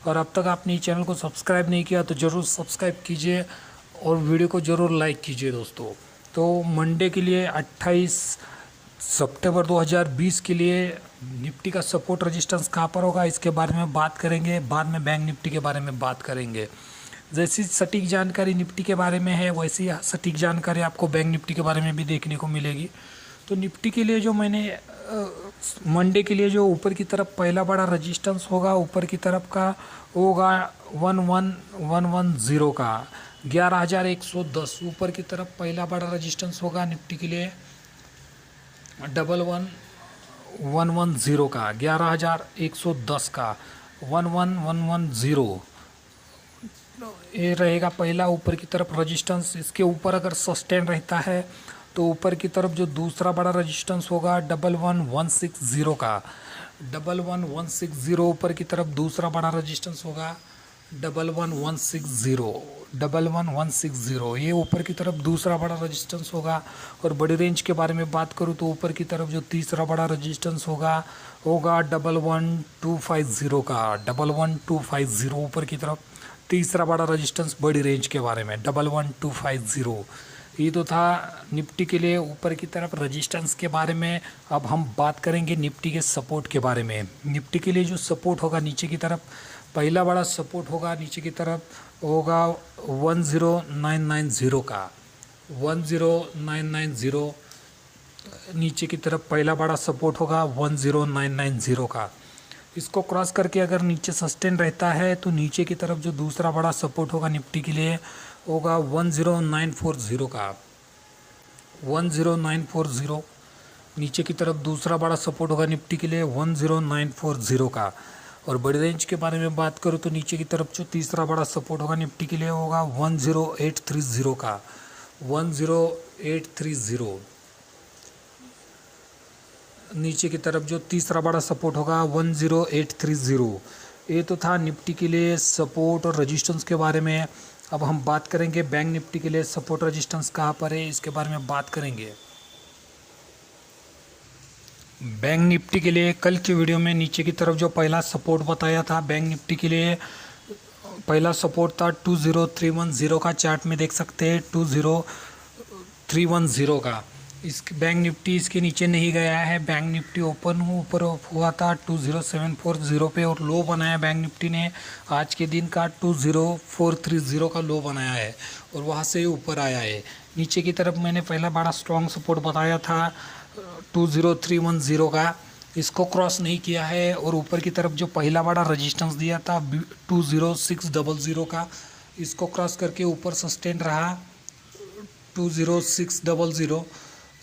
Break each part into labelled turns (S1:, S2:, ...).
S1: और अब तक आपने चैनल को सब्सक्राइब नहीं किया तो ज़रूर सब्सक्राइब कीजिए और वीडियो को ज़रूर लाइक कीजिए दोस्तों। तो मंडे के लिए 28 सितंबर 2020 के लिए निफ्टी का सपोर्ट रेजिस्टेंस कहाँ पर होगा इसके बारे में बात करेंगे। बाद में बैंक निफ्टी के बारे में बात करेंगे। जैसी सटीक जानकारी निफ्टी के बारे में है वैसी सटीक जानकारी आपको बैंक निफ्टी के बारे में भी देखने को मिलेगी। तो निफ्टी के लिए जो मैंने मंडे के लिए जो ऊपर की तरफ पहला बड़ा रेजिस्टेंस होगा ऊपर की तरफ का होगा 11110 का 11,110 ऊपर की तरफ पहला बड़ा रेजिस्टेंस होगा निफ्टी के लिए 11110 का 11,110 का 11110 ये रहेगा पहला ऊपर की तरफ रेजिस्टेंस। इसके ऊपर अगर सस्टेन रहता है तो ऊपर की तरफ जो दूसरा बड़ा रेजिस्टेंस होगा 11160 का 11160 ऊपर की तरफ दूसरा बड़ा रेजिस्टेंस होगा 11160 ये ऊपर की तरफ दूसरा बड़ा रेजिस्टेंस होगा। और बड़ी रेंज के बारे में बात करूँ तो ऊपर की तरफ जो तीसरा बड़ा रेजिस्टेंस होगा 11250 का 11250 ऊपर की तरफ तीसरा बड़ा रेजिस्टेंस बड़ी रेंज के बारे में 11250। ये तो था निफ्टी के लिए ऊपर की तरफ रेजिस्टेंस के बारे में। अब हम बात करेंगे निफ्टी के सपोर्ट के बारे में। निफ्टी के लिए जो सपोर्ट होगा नीचे की तरफ पहला बड़ा सपोर्ट होगा नीचे की तरफ होगा 10990 का 10990 नीचे की तरफ पहला बड़ा सपोर्ट होगा 10990 का। इसको क्रॉस करके अगर नीचे सस्टेन रहता है तो नीचे की तरफ जो दूसरा बड़ा सपोर्ट होगा निफ्टी के लिए होगा 10940 का 10940 नीचे की तरफ दूसरा बड़ा सपोर्ट होगा निफ्टी के लिए 10940 का। और बड़ी रेंज के बारे में बात करूँ तो नीचे की तरफ जो तीसरा बड़ा सपोर्ट होगा निफ्टी के लिए होगा 10830 का 10830 नीचे की तरफ जो तीसरा बड़ा सपोर्ट होगा 10830। ये तो था निफ्टी के लिए सपोर्ट और रेजिस्टेंस के बारे में। अब हम बात करेंगे बैंक निफ्टी के लिए सपोर्ट रेजिस्टेंस कहाँ पर है इसके बारे में बात करेंगे। बैंक निफ्टी के लिए कल की वीडियो में नीचे की तरफ जो पहला सपोर्ट बताया था बैंक निफ्टी के लिए पहला सपोर्ट था 20310 का चार्ट में देख सकते हैं 20310 का। इस बैंक निफ्टी इसके नीचे नहीं गया है। बैंक निफ्टी ऊपर हुआ था 20740 पे और लो बनाया बैंक निफ्टी ने आज के दिन का 20430 का लो बनाया है और वहाँ से ऊपर आया है। नीचे की तरफ मैंने पहला बड़ा स्ट्रॉन्ग सपोर्ट बताया था 20310 का, इसको क्रॉस नहीं किया है। और ऊपर की तरफ जो पहला बड़ा रेजिस्टेंस दिया था 20600 का, इसको क्रॉस करके ऊपर सस्टेन रहा 20600,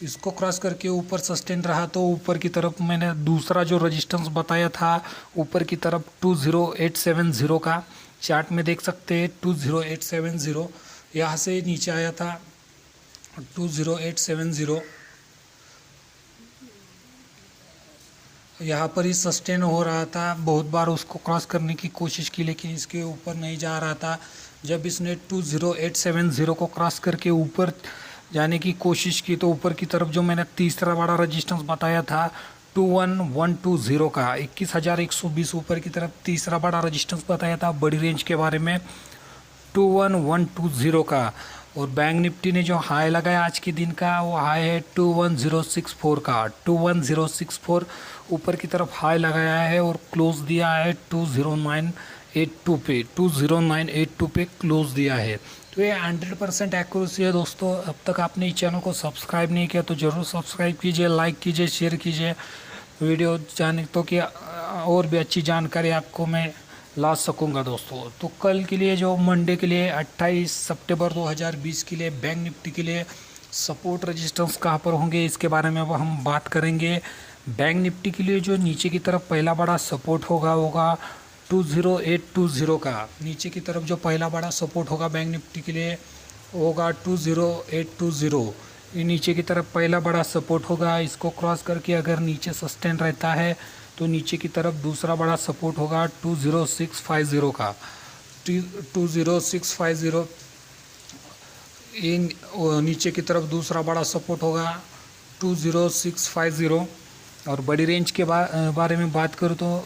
S1: इसको क्रॉस करके ऊपर सस्टेन रहा। तो ऊपर की तरफ मैंने दूसरा जो रेजिस्टेंस बताया था ऊपर की तरफ 20870 का चार्ट में देख सकते हैं 20870 यहाँ से नीचे आया था 20870 यहाँ पर ही सस्टेन हो रहा था। बहुत बार उसको क्रॉस करने की कोशिश की लेकिन इसके ऊपर नहीं जा रहा था। जब इसने 20870 को क्रॉस करके ऊपर जाने की कोशिश की तो ऊपर की तरफ जो मैंने तीसरा बड़ा रेजिस्टेंस बताया था 21120 का 21,120 ऊपर की तरफ तीसरा बड़ा रेजिस्टेंस बताया था बड़ी रेंज के बारे में 21120 का। और बैंक निफ्टी ने जो हाई लगाया आज के दिन का वो हाई है 21064 का 21064 ऊपर की तरफ हाई लगाया है और क्लोज दिया है 20982 पे 20982 पे क्लोज दिया है। तो ये 100% एक्यूरेसी है दोस्तों। अब तक आपने इस चैनल को सब्सक्राइब नहीं किया तो ज़रूर सब्सक्राइब कीजिए, लाइक कीजिए, शेयर कीजिए वीडियो जाने तो कि और भी अच्छी जानकारी आपको मैं ला सकूंगा दोस्तों। तो कल के लिए जो मंडे के लिए 28 सितंबर 2020 के लिए बैंक निफ्टी के लिए सपोर्ट रेजिस्टेंस कहाँ पर होंगे इसके बारे में अब हम बात करेंगे। बैंक निफ्टी के लिए जो नीचे की तरफ पहला बड़ा सपोर्ट होगा 20820 का। नीचे की तरफ जो पहला बड़ा सपोर्ट होगा बैंक निफ्टी के लिए होगा 20820। ये नीचे की तरफ पहला बड़ा सपोर्ट होगा। इसको क्रॉस करके अगर नीचे सस्टेन रहता है तो नीचे की तरफ दूसरा बड़ा सपोर्ट होगा 20650 का 20650। ये नीचे की तरफ दूसरा बड़ा सपोर्ट होगा 20650। और बड़ी रेंज के बारे में बात करूँ तो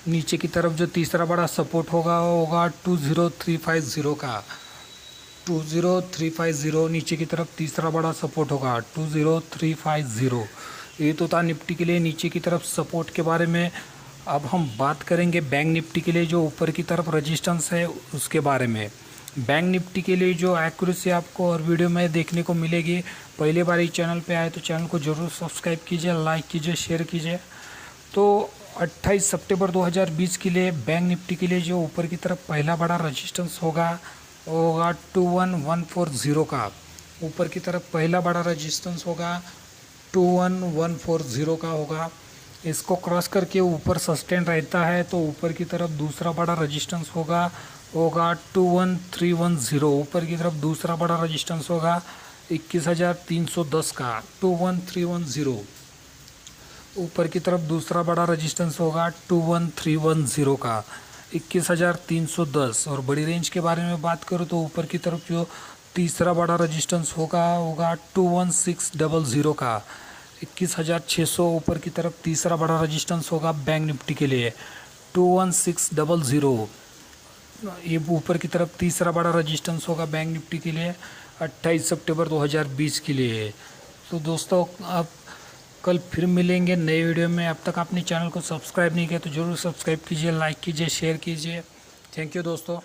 S1: नीचे की तरफ जो तीसरा बड़ा सपोर्ट होगा वो होगा 20350 का। 20350 नीचे की तरफ तीसरा बड़ा सपोर्ट होगा 20350। ये तो था निफ्टी के लिए नीचे की तरफ सपोर्ट के बारे में। अब हम बात करेंगे बैंक निफ्टी के लिए जो ऊपर की तरफ रेजिस्टेंस है उसके बारे में। बैंक निफ्टी के लिए जो एक्यूरेसी आपको और वीडियो में देखने को मिलेगी, पहले बार इस चैनल पे आए तो चैनल को ज़रूर सब्सक्राइब कीजिए, लाइक कीजिए, शेयर कीजिए। तो 28 सितंबर 2020 के लिए बैंक निफ्टी के लिए जो ऊपर की तरफ पहला बड़ा रेजिस्टेंस होगा वो होगा 21140 का। ऊपर की तरफ पहला बड़ा रेजिस्टेंस होगा 21140 का होगा। इसको क्रॉस करके ऊपर सस्टेन रहता है तो ऊपर की तरफ दूसरा बड़ा रेजिस्टेंस होगा 21310। ऊपर की तरफ दूसरा बड़ा रेजिस्टेंस होगा 21310 का 21310। ऊपर की तरफ दूसरा बड़ा रेजिस्टेंस होगा 21310 का 21310। और बड़ी रेंज के बारे में बात करूँ तो ऊपर की तरफ जो तीसरा बड़ा रेजिस्टेंस होगा 21600 का 21600। ऊपर की तरफ तीसरा बड़ा रेजिस्टेंस होगा बैंक निफ्टी के लिए 21600। ये ऊपर की तरफ तीसरा बड़ा रेजिस्टेंस होगा बैंक निफ्टी के लिए 28 सितंबर 2020 के लिए। तो दोस्तों अब कल फिर मिलेंगे नए वीडियो में। अब तक आपने चैनल को सब्सक्राइब नहीं किया तो ज़रूर सब्सक्राइब कीजिए, लाइक कीजिए, शेयर कीजिए। थैंक यू दोस्तों।